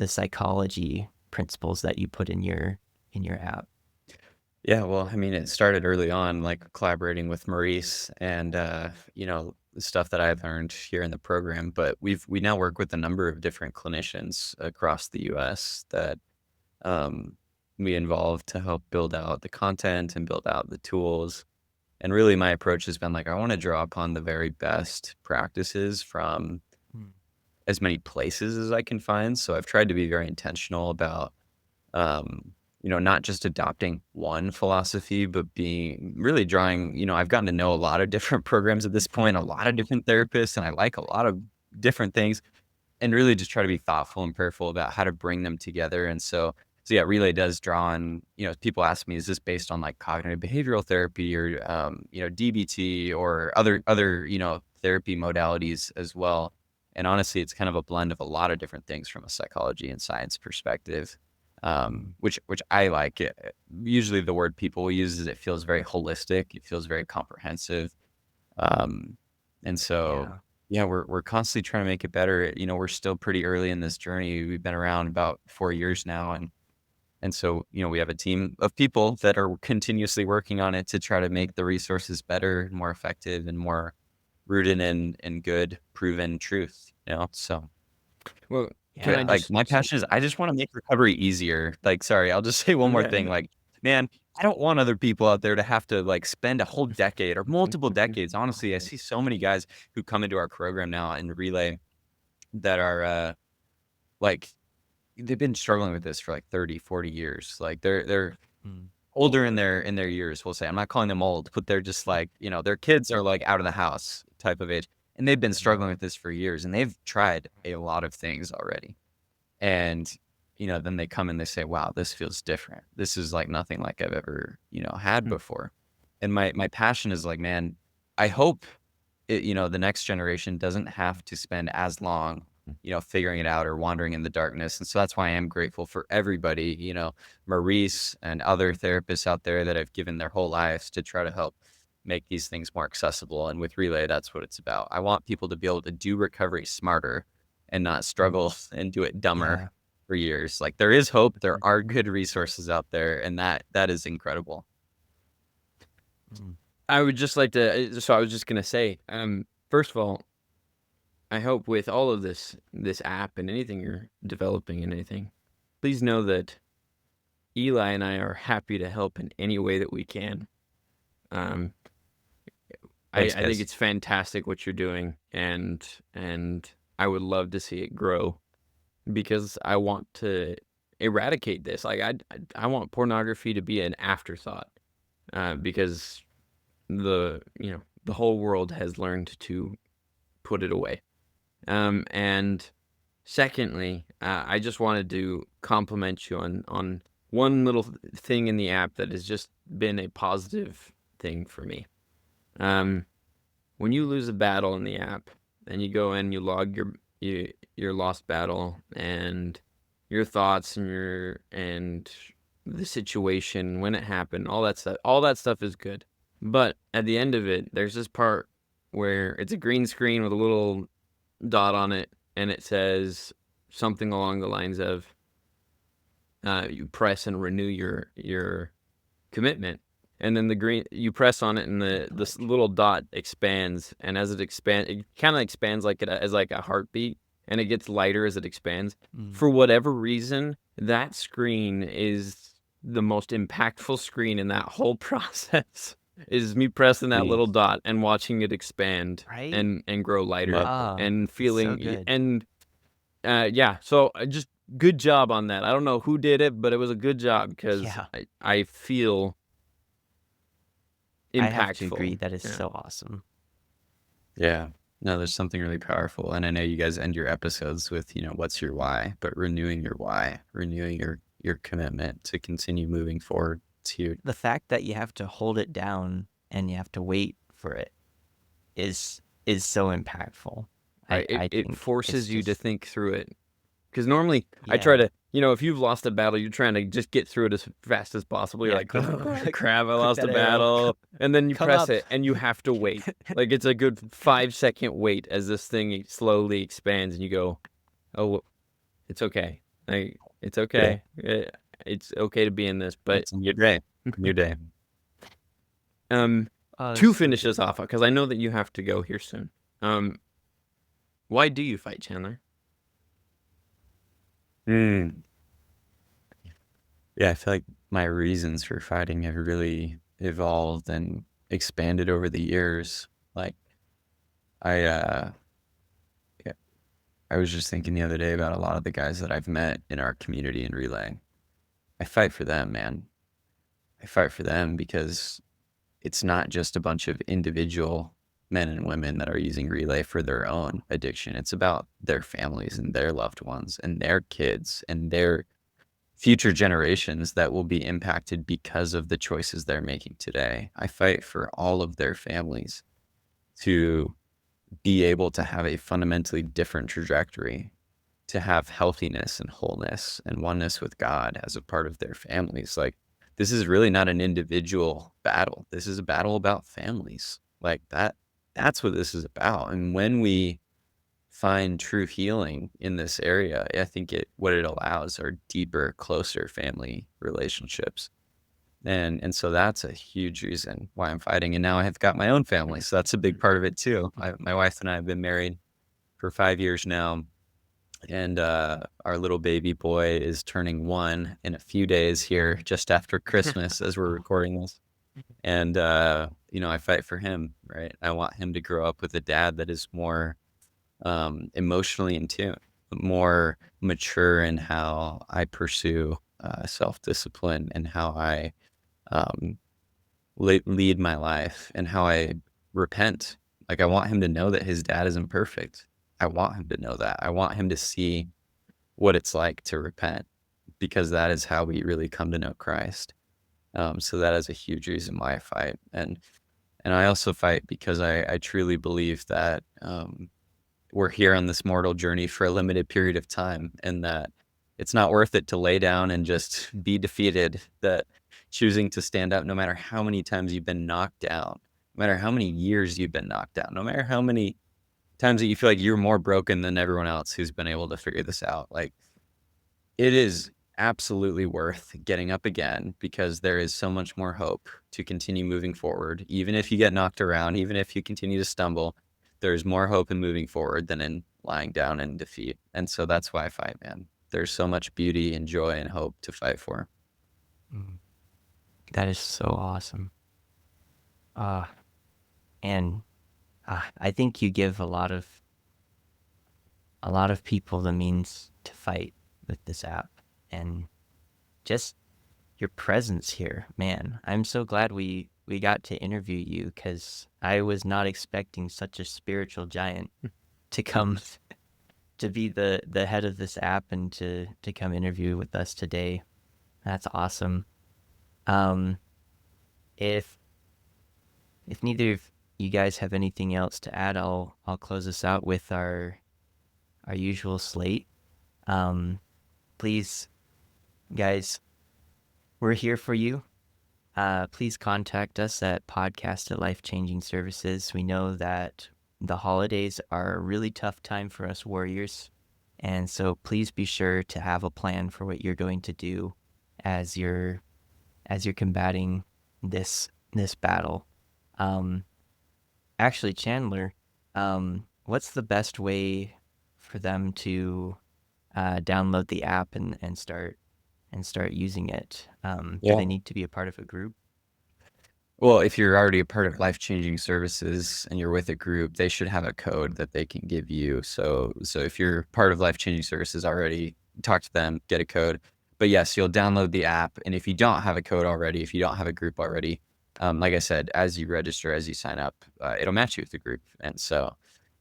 psychology principles that you put in your app? Yeah, well, I mean, it started early on, like collaborating with Maurice and the stuff that I've learned here in the program. But we now work with a number of different clinicians across the U.S. that um, we involve to help build out the content and build out the tools. And really, my approach has been like, I want to draw upon the very best practices from Mm. as many places as I can find. So I've tried to be very intentional about um, not just adopting one philosophy, but being really drawing, I've gotten to know a lot of different programs at this point, a lot of different therapists, and I like a lot of different things, and really just try to be thoughtful and prayerful about how to bring them together. And so yeah, Relay does draw on, people ask me, is this based on like cognitive behavioral therapy or, DBT or other, therapy modalities as well. And honestly, it's kind of a blend of a lot of different things from a psychology and science perspective, which I like. Usually the word people use is it feels very holistic. It feels very comprehensive. Um, and so, Yeah. yeah, we're constantly trying to make it better. We're still pretty early in this journey. We've been around about 4 years now, and so, we have a team of people that are continuously working on it to try to make the resources better, more effective, and more rooted in good, proven truth. So. Well, can I Yeah. Like, just my passion is I just wanna make recovery easier. Like, sorry, I'll just say one more yeah, thing, like, man, I don't want other people out there to have to, like, spend a whole decade or multiple decades. Honestly, I see so many guys who come into our program now in Relay that are, like, they've been struggling with this for, like, 30, 40 years. Like, they're Mm. older in their years, we'll say. I'm not calling them old, but they're just, like, their kids are, like, out of the house type of age, and they've been struggling with this for years, and they've tried a lot of things already. And, then they come and they say, wow, this feels different. This is like nothing like I've ever, had Mm. before. And my passion is like, man, I hope the next generation doesn't have to spend as long, figuring it out or wandering in the darkness. And so that's why I am grateful for everybody, Maurice and other therapists out there that have given their whole lives to try to help make these things more accessible. And with Relay, that's what it's about. I want people to be able to do recovery smarter and not struggle and do it dumber Yeah. for years. Like, there is hope. There are good resources out there, and that is incredible. Mm. I would just like to. So I was just gonna say, first of all, I hope with all of this app and anything you're developing and anything, please know that Eli and I are happy to help in any way that we can. Um, Thanks, I think guys. it's fantastic what you're doing, and I would love to see it grow because I want to eradicate this. Like I want pornography to be an afterthought, because the whole world has learned to put it away. And secondly, I just wanted to compliment you on one little thing in the app that has just been a positive thing for me. When you lose a battle in the app and you go in, you log your lost battle and your thoughts and the situation when it happened, all that stuff is good. But at the end of it, there's this part where it's a green screen with a little dot on it, and it says something along the lines of, you press and renew your commitment. And then you press on it, and this little dot expands, and as it expands, it kind of expands as like a heartbeat, and it gets lighter as it expands. Mm. For whatever reason, that screen is the most impactful screen in that whole process. Is me pressing that little dot and watching it expand Right? and grow lighter Love Ah, and it's so feeling good. and Yeah. So just good job on that. I don't know who did it, but it was a good job because Yeah. I feel impactful. I have to agree. That is so awesome. Yeah. No, there's something really powerful. And I know you guys end your episodes with, what's your why, but renewing your why, renewing your commitment to continue moving forward. It's huge. The fact that you have to hold it down and you have to wait for it is so impactful. Right. I It think forces it's you to just, think through it. Because normally I try yeah. to, if you've lost a battle, you're trying to just get through it as fast as possible. You're Yeah, like, quick, oh, quick, crap, I quick lost a that arrow. battle. And then you Come press up. it and you have to wait. Like it's a good 5-second wait as this thing slowly expands and you go, oh, it's okay. It's okay. It's okay to be in this. But It's your day. Your day. Oh, to so finish good. this off, because I know that you have to go here soon. Why do you fight, Chandler? Yeah, I feel like my reasons for fighting have really evolved and expanded over the years. Like I was just thinking the other day about a lot of the guys that I've met in our community in Relay. I fight for them, man. I fight for them because it's not just a bunch of individual men and women that are using Relay for their own addiction. It's about their families and their loved ones and their kids and their future generations that will be impacted because of the choices they're making today. I fight for all of their families to be able to have a fundamentally different trajectory, to have healthiness and wholeness and oneness with God as a part of their families. Like, this is really not an individual battle. This is a battle about families. Like that's what this is about. And when we find true healing in this area, I think what it allows are deeper, closer family relationships. And so that's a huge reason why I'm fighting. And now I have got my own family. So that's a big part of it too. My wife and I have been married for 5 years now. And our little baby boy is turning 1 in a few days here, just after Christmas as we're recording this. And, I fight for him, right? I want him to grow up with a dad that is more emotionally in tune, more mature in how I pursue self-discipline and how I lead my life and how I repent. Like, I want him to know that his dad isn't perfect. I want him to know that. I want him to see what it's like to repent, because that is how we really come to know Christ. So that is a huge reason why I fight. And I also fight because I truly believe that we're here on this mortal journey for a limited period of time, and that it's not worth it to lay down and just be defeated, that choosing to stand up no matter how many times you've been knocked down, no matter how many years you've been knocked down, no matter how many times that you feel like you're more broken than everyone else who's been able to figure this out. Like, it is absolutely worth getting up again, because there is so much more hope to continue moving forward. Even if you get knocked around, even if you continue to stumble, there's more hope in moving forward than in lying down in defeat. And so that's why I fight, man. There's so much beauty and joy and hope to fight for. That is so awesome. And I think you give a lot of people the means to fight with this app, and just your presence here, man. I'm so glad we got to interview you, because I was not expecting such a spiritual giant to come to be the head of this app and to come interview with us today. That's awesome. If neither of you guys have anything else to add, I'll close this out with our usual slate. Please, guys, we're here for you. Please contact us at podcast@lifechangingservices. We know that the holidays are a really tough time for us warriors, and so please be sure to have a plan for what you're going to do as you're combating this battle. Actually, Chandler, what's the best way for them to download the app and start using it? Do they need to be a part of a group? Well, if you're already a part of life-changing services and you're with a group, they should have a code that they can give you. So if you're part of life-changing services already, talk to them, get a code. But yes, you'll download the app, and if you don't have a code already, if you don't have a group already, like I said, as you register, as you sign up, it'll match you with the group. And so,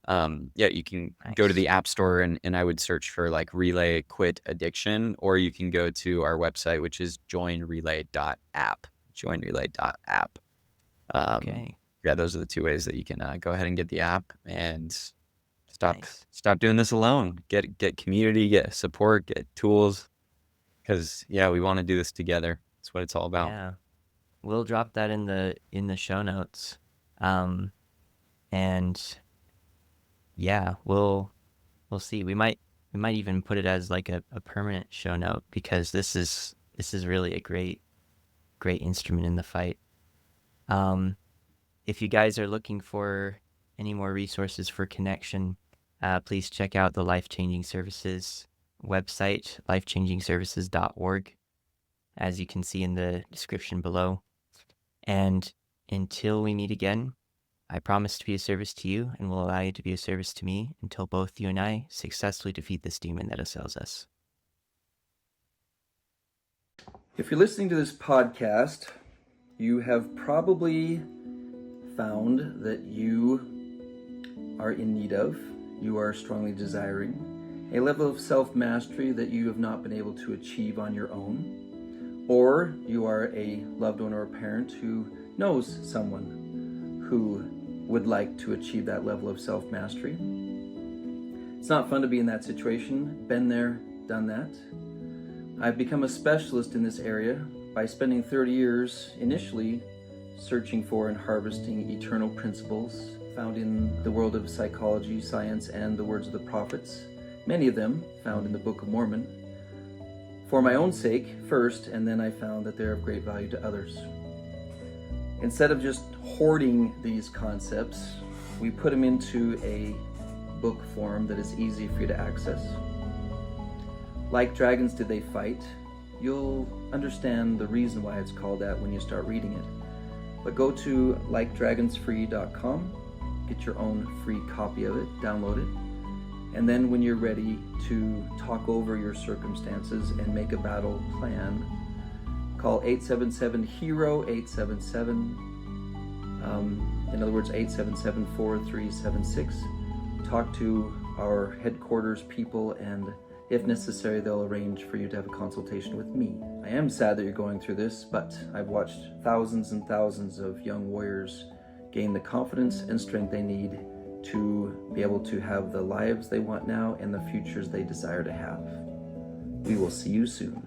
yeah, you can go to the App Store and I would search for like Relay Quit Addiction, or you can go to our website, which is joinrelay.app. Joinrelay.app. Okay. Yeah, those are the two ways that you can go ahead and get the app and stop doing this alone. Get community, get support, get tools, because yeah, we want to do this together. That's what it's all about. Yeah. We'll drop that in the show notes. And yeah, we'll see. We might even put it as like a permanent show note, because this is really a great instrument in the fight. If you guys are looking for any more resources for connection, please check out the Life Changing Services website, lifechangingservices.org, as you can see in the description below. And until we meet again, I promise to be a service to you and will allow you to be a service to me until both you and I successfully defeat this demon that assails us. If you're listening to this podcast, you have probably found that you are in need of, you are strongly desiring, a level of self-mastery that you have not been able to achieve on your own, or you are a loved one or a parent who knows someone who would like to achieve that level of self-mastery. It's not fun to be in that situation. Been there, done that. I've become a specialist in this area by spending 30 years initially searching for and harvesting eternal principles found in the world of psychology, science, and the words of the prophets, many of them found in the Book of Mormon, for my own sake first, and then I found that they're of great value to others. Instead of just hoarding these concepts, we put them into a book form that is easy for you to access. Like Dragons Did They Fight? You'll understand the reason why it's called that when you start reading it. But go to likedragonsfree.com, get your own free copy of it, download it, and then when you're ready to talk over your circumstances and make a battle plan, call 877-HERO-877, in other words 877-4376. Talk to our headquarters people, and if necessary, they'll arrange for you to have a consultation with me. I am sad that you're going through this, but I've watched thousands and thousands of young warriors gain the confidence and strength they need to be able to have the lives they want now and the futures they desire to have. We will see you soon.